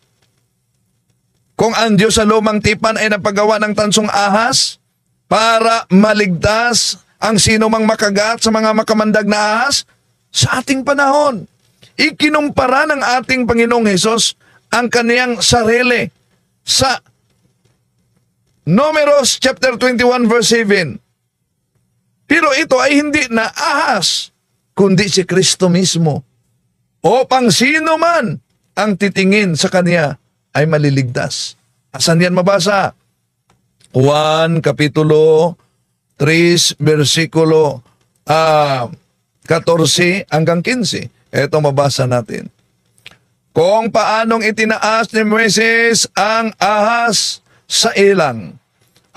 Kung ang Diyos sa lumang tipan ay napagawa ng tansong ahas para maligtas ang sino mang makagat sa mga makamandag na ahas, sa ating panahon, ikinumpara ng ating Panginoong Hesus ang kaniyang sarili sa Numeros chapter 21 verse 7. Pero ito ay hindi na ahas, kundi si Kristo mismo. O pang sino man ang titingin sa kanya ay maliligtas. Asan yan mabasa? 1 Kapitulo 3 versikulo 14 hanggang 15. Ito mabasa natin. Kung paanong itinaas ni Moises ang ahas sa ilang,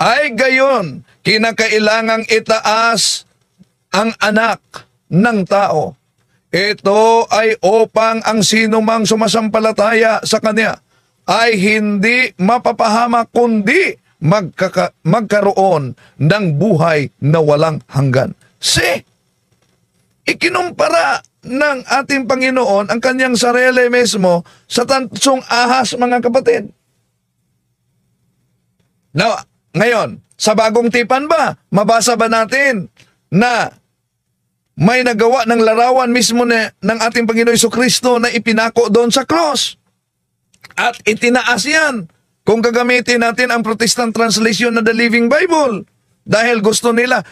ay gayon kinakailangang itaas ang anak ng tao. Ito ay upang ang sinumang sumasampalataya sa kanya ay hindi mapapahamak kundi magkaroon ng buhay na walang hanggan. Ikinumpara ng ating Panginoon ang kanyang sarili mismo sa tansong ahas, mga kapatid. Now, ngayon, sa bagong tipan ba, mabasa ba natin na may nagawa ng larawan mismo ng ating Panginoon Jesucristo na ipinako doon sa cross? At itinaas yan kung gagamitin natin ang Protestant translation na The Living Bible. Dahil gusto nila,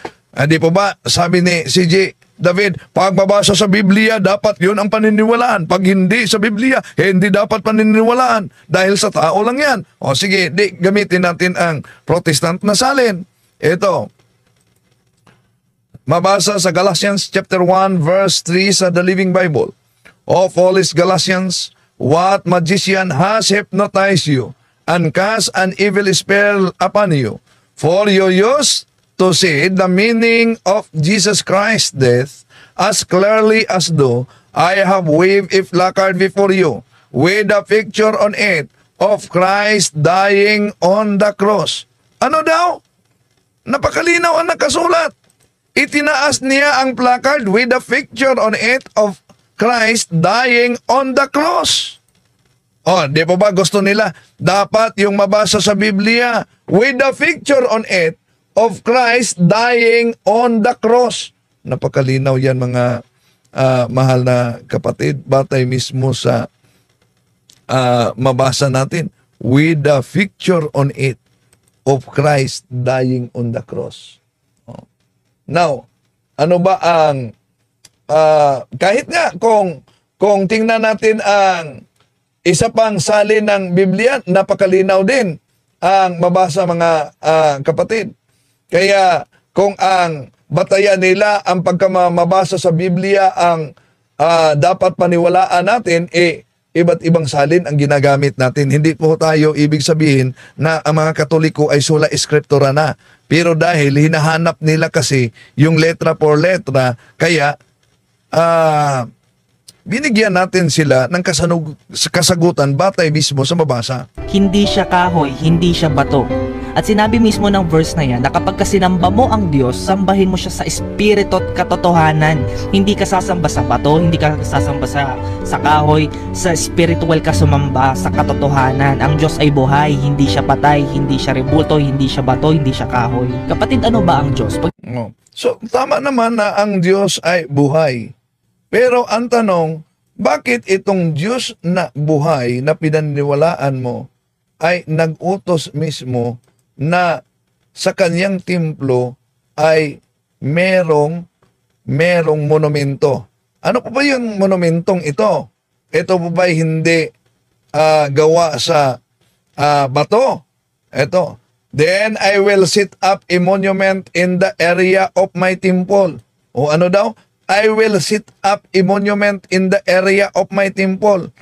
di po ba, sabi ni C.J. David, pag mabasa sa Biblia, dapat yun ang paniniwalaan. Pag hindi sa Biblia, hindi dapat paniniwalaan. Dahil sa tao lang yan. O sige, gamitin natin ang Protestant na salin. Ito, mabasa sa Galatians chapter 1 verse 3 sa The Living Bible. O foolish Galatians, what magician has hypnotized you and cast an evil spell upon you? For you used to see the meaning of Jesus Christ's death as clearly as though I have waved a placard before you with a picture on it of Christ dying on the cross. Ano daw? Napakalinaw ang nakasulat. Itinaas niya ang placard with a picture on it of Christ dying on the cross. Di po ba gusto nila? Dapat yung mabasa sa Biblia with a picture on it of Christ dying on the cross. Napakalinaw yan, mga mahal na kapatid, batay mismo sa mabasa natin, with the picture on it of Christ dying on the cross. Now, ano ba ang kahit nga kung tingnan natin ang isa pang salin ng Biblia, napakalinaw din ang mabasa, mga kapatid. Kaya kung ang batayan nila ang pagkamabasa sa Biblia ang dapat paniwalaan natin, iba't ibang salin ang ginagamit natin. Hindi po tayo ibig sabihin na ang mga Katoliko ay sola scriptura na. Pero dahil hinahanap nila kasi yung letra por letra, kaya binigyan natin sila ng kasagutan batay mismo sa mabasa. Hindi siya kahoy, hindi siya bato. At sinabi mismo ng verse na yan na kapag sinamba mo ang Diyos, sambahin mo siya sa espiritu at katotohanan. Hindi ka sasamba sa bato, hindi ka sasamba sa kahoy, sa spiritual ka sumamba, sa katotohanan. Ang Diyos ay buhay, hindi siya patay, hindi siya rebulto, hindi siya bato, hindi siya kahoy. Kapatid, ano ba ang Diyos? So, tama naman na ang Diyos ay buhay. Pero ang tanong, bakit itong Diyos na buhay na pinaniniwalaan mo ay nag-utos mismo na sa kanyang templo ay merong monumento? Ano po ba yung monumentong ito? Ito po ba hindi gawa sa bato? Ito. Then I will set up a monument in the area of my temple. O ano daw? I will set up a monument in the area of my temple.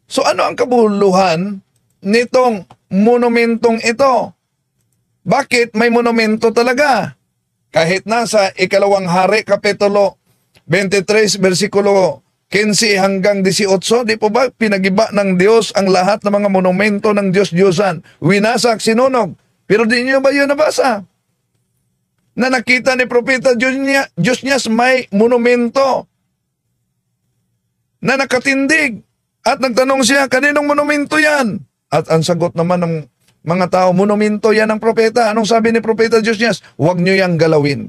So ano ang kabuluhan nitong monumentong ito? Bakit may monumento talaga? Kahit nasa ikalawang hari, kapitulo 23, versikulo 15 hanggang 18, di po ba pinagiba ng Diyos ang lahat ng mga monumento ng Diyos-Diyosan? Winasak, sinunog. Pero di niyo ba yun nabasa? Na nakita ni Propeta Josnias may monumento na nakatindig. At nagtanong siya, kaninong monumento yan? At ang sagot naman ng mga tao, monumento yan ng propeta. Anong sabi ni Propeta Josnias? Huwag nyo yang galawin.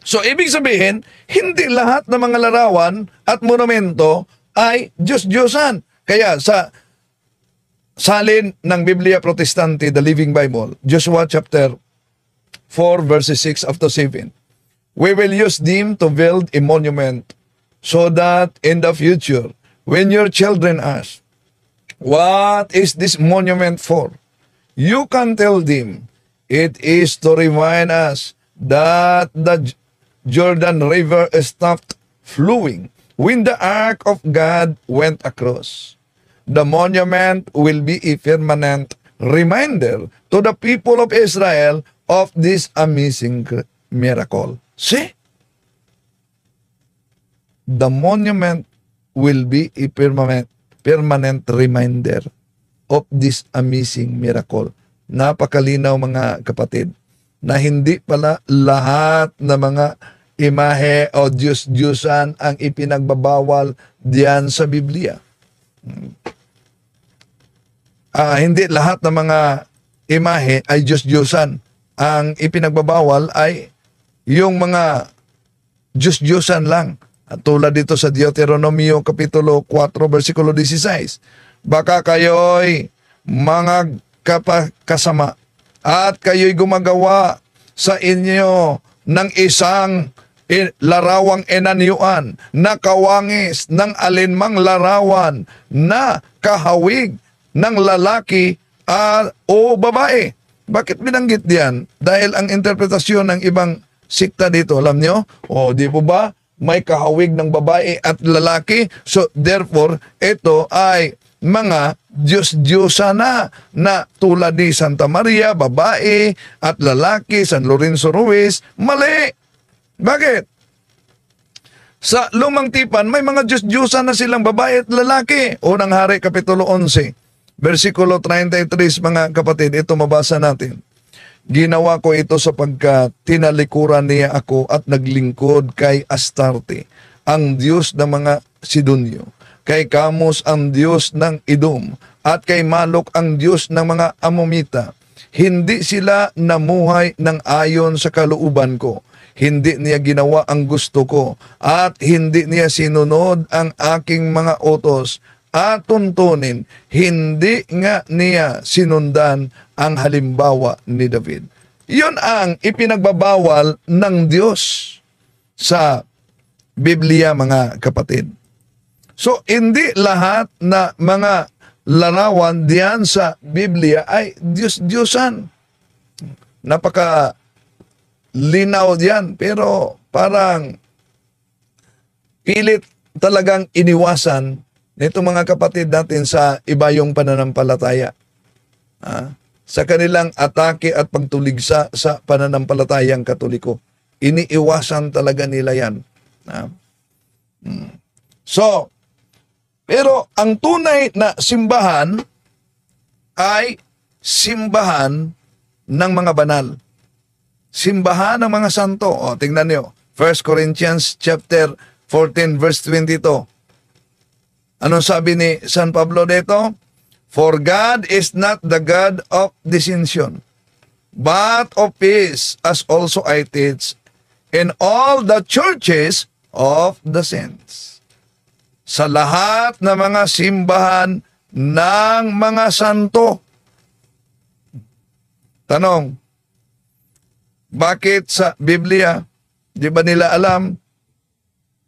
So, ibig sabihin, hindi lahat ng mga larawan at monumento ay Diyos-Diyosan. Kaya sa salin ng Biblia Protestante, the Living Bible, Joshua chapter 4 verses 6 up to 7, we will use them to build a monument so that in the future, when your children ask, what is this monument for? You can tell them, it is to remind us that the Jordan River stopped flowing when the ark of God went across. The monument will be a permanent reminder to the people of Israel of this amazing miracle. See? The monument will be a permanent reminder of this amazing miracle. Napakalinaw mga kapatid, na hindi pala lahat na mga imahe o Diyos-Diyosan ang ipinagbabawal diyan sa Biblia. Hindi lahat ng mga imahe ay Diyos-Diyosan. Ang ipinagbabawal ay yung mga Diyos-Diyosan lang. At tulad dito sa Deuteronomio Kapitulo 4, versikulo 16. Baka kayo'y mga kasama at kayo'y gumagawa sa inyo ng isang larawang enanyuan na kawangis ng alinmang larawan na kahawig ng lalaki o babae. Bakit binanggit diyan? Dahil ang interpretasyon ng ibang sikta dito, alam nyo? O di po ba? May kahawig ng babae at lalaki. So therefore, ito ay mga Diyos-Diyosa na tulad ni Santa Maria, babae at lalaki, San Lorenzo Ruiz, mali. Bakit? Sa Lumang Tipan, may mga Diyos-Diyosa na silang babae at lalaki. Unang Hari, Kapitulo 11, versikulo 33, mga kapatid, ito mabasa natin. Ginawa ko ito sapagkat tinalikuran niya ako at naglingkod kay Astarte, ang Diyos ng mga Sidonyo, kay Kamos ang Diyos ng Edom, at kay Malok ang Diyos ng mga Amomita. Hindi sila namuhay ng ayon sa kalooban ko. Hindi niya ginawa ang gusto ko, at hindi niya sinunod ang aking mga utos at tuntunin. Hindi nga niya sinundan ang halimbawa ni David. Yun ang ipinagbabawal ng Diyos sa Biblia, mga kapatid. So, hindi lahat na mga larawan diyan sa Biblia ay Diyos-Diyosan. Napaka linaw diyan, pero parang pilit talagang iniwasan nito mga kapatid natin sa iba yung pananampalataya. Sa kanilang atake at pagtuligsa sa pananampalatayang Katoliko. Iniiwasan talaga nila yan. So, pero ang tunay na simbahan ay simbahan ng mga banal. Simbahan ng mga santo. O, tingnan nyo. 1 Corinthians chapter 14 verse 22. Anong sabi ni San Pablo dito? For God is not the God of dissension, but of peace, as also I teach in all the churches of the saints. Sa lahat ng mga simbahan ng mga santo. Tanong, bakit sa Biblia, di ba nila alam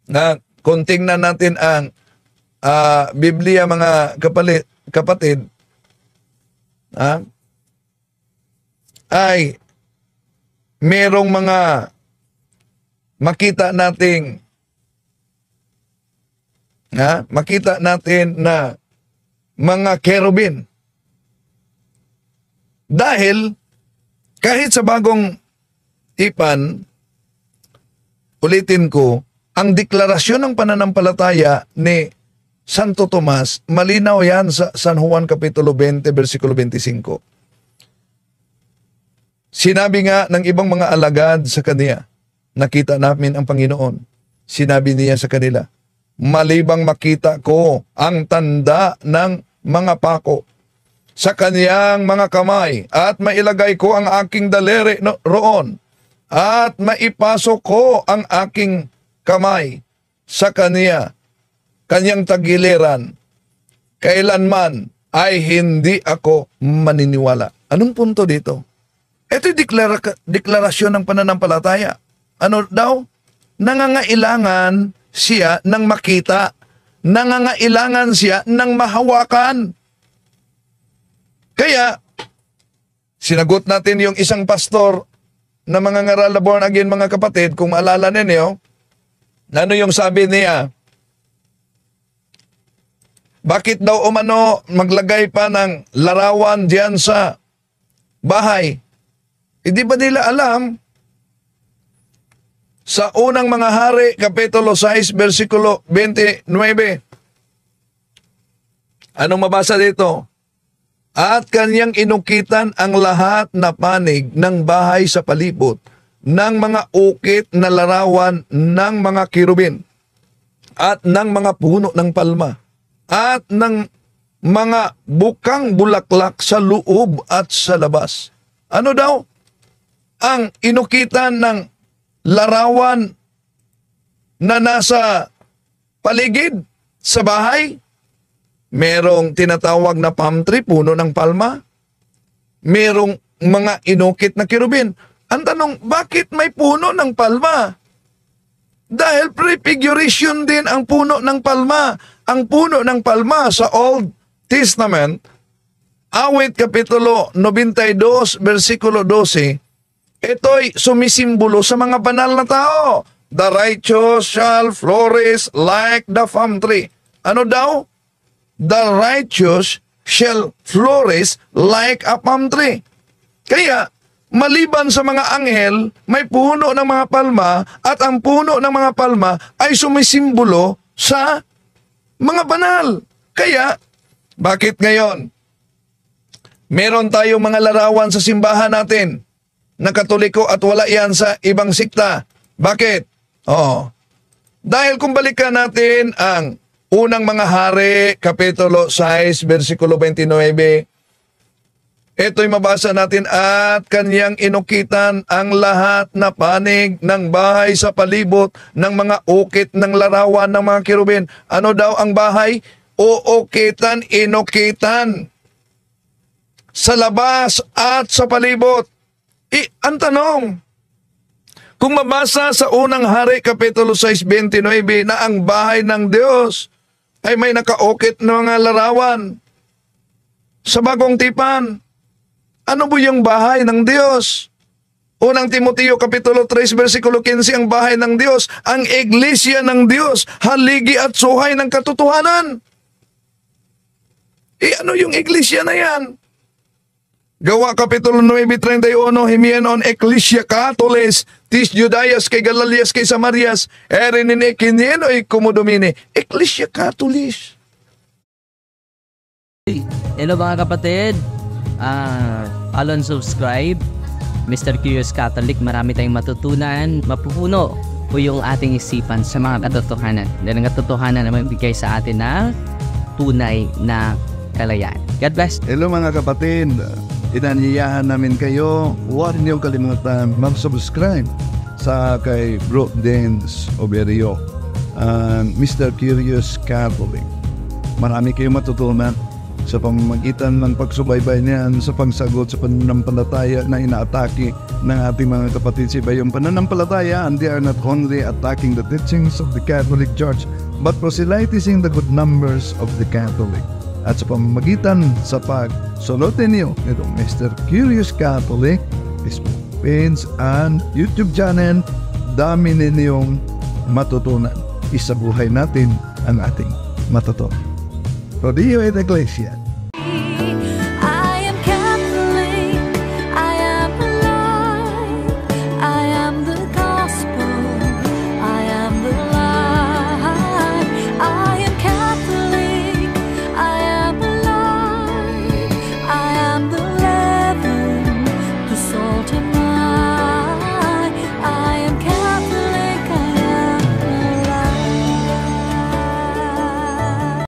na kung tingnan natin ang Biblia, mga kapatid, ay merong mga makita natin na mga kerubin. Dahil kahit sa bagong tipan, ulitin ko, ang deklarasyon ng pananampalataya ni Santo Tomas, malinaw yan sa San Juan Kapitulo 20, versikulo 25. Sinabi nga ng ibang mga alagad sa kaniya, nakita namin ang Panginoon. Sinabi niya sa kanila, malibang makita ko ang tanda ng mga pako sa kaniyang mga kamay at mailagay ko ang aking daliri roon at maipasok ko ang aking kamay sa kanyang tagiliran, kailanman ay hindi ako maniniwala. Anong punto dito? Ito'y deklarasyon ng pananampalataya. Ano daw? Nangangailangan siya ng makita. Nangangailangan siya ng mahawakan. Kaya, sinagot natin yung isang pastor na mga ngaral na born again, mga kapatid, kung maalala ninyo, ano yung sabi niya? Bakit daw umano maglagay pa ng larawan diyan sa bahay? Hindi ba nila alam? Sa unang mga hari, Kapitulo 6, versikulo 29. Anong mabasa dito? At kanyang inukitan ang lahat na panig ng bahay sa palibot ng mga ukit na larawan ng mga kirubin at ng mga puno ng palma at ng mga bukang bulaklak sa loob at sa labas. Ano daw? Ang inukitan ng larawan na nasa paligid sa bahay. Merong tinatawag na palm tree, puno ng palma. Merong mga inukit na kirubin. Ang tanong, bakit may puno ng palma? Dahil prefiguration din ang puno ng palma. Ang puno ng palma sa Old Testament, Awit Kapitulo 92, versikulo 12, ito'y sumisimbolo sa mga banal na tao. The righteous shall flourish like the palm tree. Ano daw? The righteous shall flourish like a palm tree. Kaya, maliban sa mga anghel, may puno ng mga palma at ang puno ng mga palma ay sumisimbolo sa mga banal. Kaya, bakit ngayon? Meron tayong mga larawan sa simbahan natin na Katoliko at wala yan sa ibang sikta. Bakit? Dahil kung balikan natin ang unang mga hari, Kapitulo 6, versikulo 29, ito'y mabasa natin, at kanyang inukitan ang lahat na panig ng bahay sa palibot ng mga ukit ng larawan ng mga kirubin. Ano daw ang bahay? Uukitan, inukitan sa labas at sa palibot. Ang tanong, kung mabasa sa unang hari, Kapitulo 6, 29, na ang bahay ng Diyos ay may nakaukit na mga larawan sa bagong tipan, ano po yung bahay ng Diyos? Unang Timoteo Kapitulo 3, versikulo 15, ang bahay ng Diyos, ang iglesia ng Diyos, haligi at suhay ng katotohanan. Ano yung iglesia na yan? Gawa Kapitulo 9:31, himianon Ecclesia Catholis, tis Judaias kay Galalias kay Samarias, erinine kinyen oy kumudomine, Ecclesia Catholis. Hello mga kapatid, follow and subscribe, Mr. Curious Catholic. Marami tayong matutunan, mapupuno po yung ating isipan sa mga katotohanan. Dahil ang katotohanan na magbigay sa atin na tunay na kalayaan. God bless. Hello mga kapatid, inanyayahan namin kayo, huwag niyong kalimutan mag-subscribe sa kay Bro Dance Oberio, Mr. Curious Catholic. Marami kayong matutunan sa pamamagitan ng pagsubaybay niyan sa pagsagot sa pananampalataya na inaatake ng ating mga kapatid sa iba. Yung pananampalataya, and they are not only attacking the teachings of the Catholic Church, but proselytizing the good numbers of the Catholic. At sa pamamagitan sa pagsunutin niyo itong Mr. Curious Catholic, Facebook page and YouTube channel, dami ninyong matutunan. Isabuhay natin ang ating matutunan. Rodeo et Iglesia.